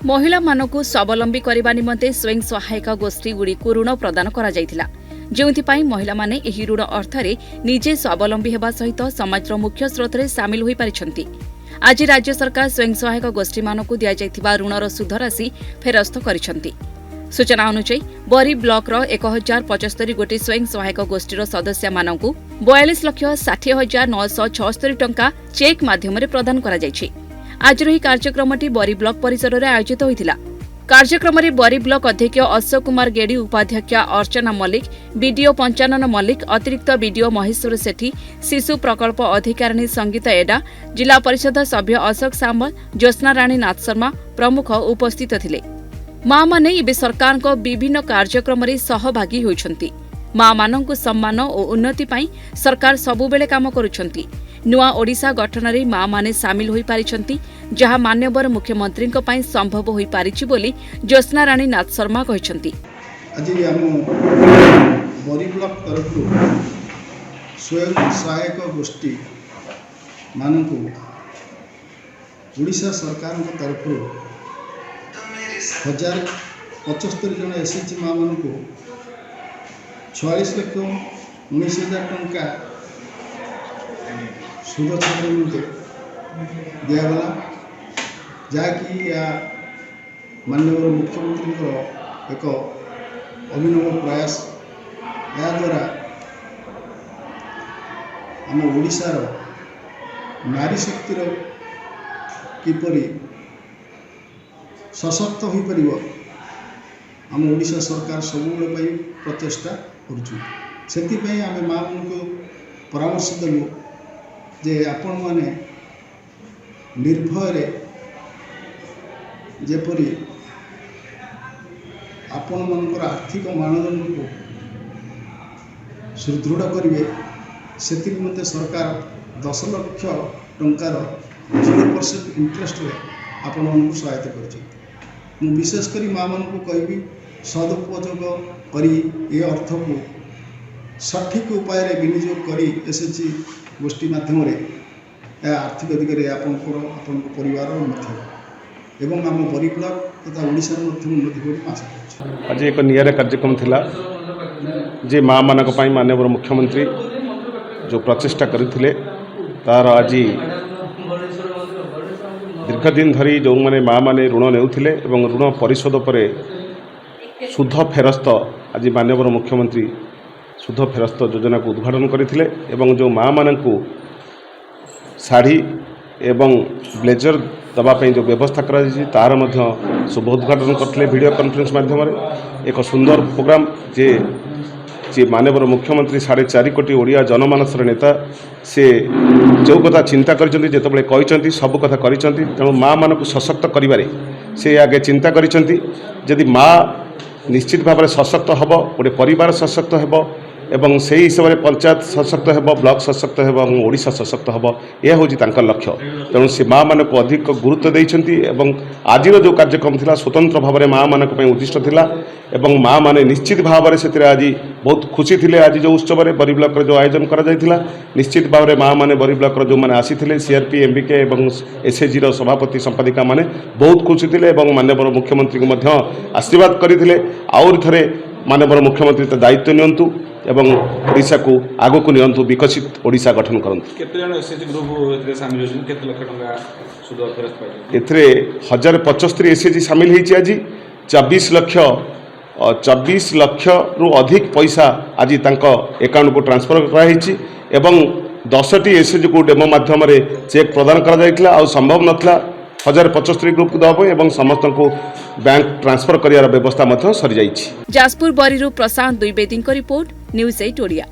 महिला मानकु स्वावलंबी करने निमंते स्वयं सहायक गोष्ठी गुड़िक ऋण प्रदान करा जायथिला जोंथिपाई महिला माने एही ऋण अर्थरे निजे स्वावलंबी हेबा सहित समाजर मुख्य स्रोतरे सामिल होई पारिछंती। आज राज्य सरकार स्वयं सहायक गोष्ठी मानकु दिया जायथिबा ऋणर सुध राशि फेरस्त करिछंती। सूचना अनुसार बरी ब्लॉक 1075 गोटी स्वयं सहायक गोष्ठीर सदस्य मानकु 42,60,976 टंका चेक माध्यम प्रदान करा जायछि। आज रही कार्यक्रमटी बरी ब्लॉक परिसर में आयोजित होइतिला। कार्यक्रम में बरी ब्लॉक अध्यक्ष अशोक कुमार गेडी, उपाध्यक्ष अर्चना मल्लिक, बीडीओ पंचानन मल्लिक, अतिरिक्त बीडीओ महेश्वर सेठी, शिशु प्रकल्प अधिकारिणी संगीता एडा, जिला परिषद सभ्य अशोक सामल, ज्योत्स्ना राणी नाथ शर्मा प्रमुख उपस्थित थिले। मां माने इबे सरकार को विभिन्न कार्यक्रम में सहभागी होइछंती। मां मानंकु सम्मान और उन्नति पाई सरकार सबुबेले काम करुछंती। नुआ ओडिशा गठन में मां माने सामिल होई पारिछंती, जहां मान्यवर मुख्यमंत्री को पाई संभव होई पारिछि बोली ज्योत्स्ना राणी नाथ शर्मा कहिछंती। आज हम बरी ब्लॉक तरफ स्वयं सहायक गोष्ठी मानकु ओडिशा सरकार तरफ 1075 जन एसएचजी माँ मान को 46,19,000 टंका सुध छाड़ निमंते दिगला जहाँकि माननीय मुख्यमंत्री एक अभिनव प्रयास। या द्वारा आम ओडिशार नारी शक्तिर किपरि सशक्त हो पार आम ओडिशा सरकार सबुबले पाई प्रचेष्टा करुचु। सेतिपई आमे माँ को परामर्श देलु जे आपण माने निर्भय जेपरी आपण मानकर आर्थिक मानदंड को सुदृढ़ करेंगे से निमंते सरकार 10 लाख टंकार 0% इंटरेस्ट रे आपण मानक सहायता कर। विशेषकर माँ मान को कहि सदुपयोग करी ये अर्थ को सठिक उपाय विनियोग करी एसएचजी गोष्ठी माध्यम आर्थिक दिगरे आपण परिवार उन्नति एवं आम बरी ब्लॉक तथा ओडिशा उन्नति को आशा कर। आज एक नियारा कार्यक्रम थिला जे माँ मानक पई माननीय मुख्यमंत्री जो प्रचेष्टा करथिले तार आज दीर्घ दिन धरी जो मैंने माँ मैंने ऋण नेउथिले एवं ऋण परिशोध पर सुध फेरस्त आज माननीय मुख्यमंत्री सुध फेरस्त योजना को उद्घाटन करथिले एवं जो माँ मानकु शाढ़ी एवं ब्लेजर दवाई जो व्यवस्था तार मध्य शुभ उद्घाटन करथिले वीडियो कॉन्फ्रेंस माध्यम एक सुंदर प्रोग्राम जे माननीय मुख्यमंत्री 4.5 कोटी ओडिया जनमानस नेता से जो कथा चिंता करिसेंती जेतबेले कहिसेंती सब कथा करिसेंती तेणु माँ मानक सशक्त करिबारे से आगे चिंता करिसेंती। जदि माँ निश्चित भाव में सशक्त हम गोटे परिवार सशक्त हेब एवं से हिसाब से पंचायत सशक्त हेब, ब्लॉक सशक्त हेब और ओडिशा सशक्त हेब यह हूँ लक्ष्य। तेणु से माँ मान को अधिक गुरुत्व देइछंती एवं आज जो कार्यक्रम थिला स्वतंत्र भाव में माँ मानक पई उद्दिष्ट थिला एवं माँ माने निश्चित भाव में से आज बहुत खुशी थिले। आज जो उत्सव में बरी ब्लॉक जो आयोजन करा जायथिला निश्चित भाव में माँ माने बरी ब्लॉक जो मैंने आसीथिले सीआरपी एमबीके एवं एसएचजी सभापति संपादिका माने बहुत खुशी थिले एवं माननीय मुख्यमंत्री को मध्य आशीर्वाद करथिले। आउर थरे माननीय मुख्यमंत्री तो दायित्व नियंतु एवं ओडिशा को आगो को नियंतु विकसित ओडिशा गठन करंतु। केते जन एसएचजी ग्रुप एथरे शामिल होछन केते लाख टंका सुध फेरस्त पाइले एथरे 1075 एसएचजी शामिल हेछि। आज 24 लाख रु अधिक पैसा आज तांको अकाउंट को ट्रांसफर करा हेछि एवं 10टी एसएचजी को डेमो माध्यम रे चेक प्रदान करा जायतिला। आ संभव नथला 1075 ग्रुप को दबो एवं समस्त को बैंक ट्रांसफर करियार व्यवस्था मध्य सरी जाइछि। जाजपुर बरीरु प्रशांत द्विवेदी रिपोर्ट न्यूज 8 ओडिया।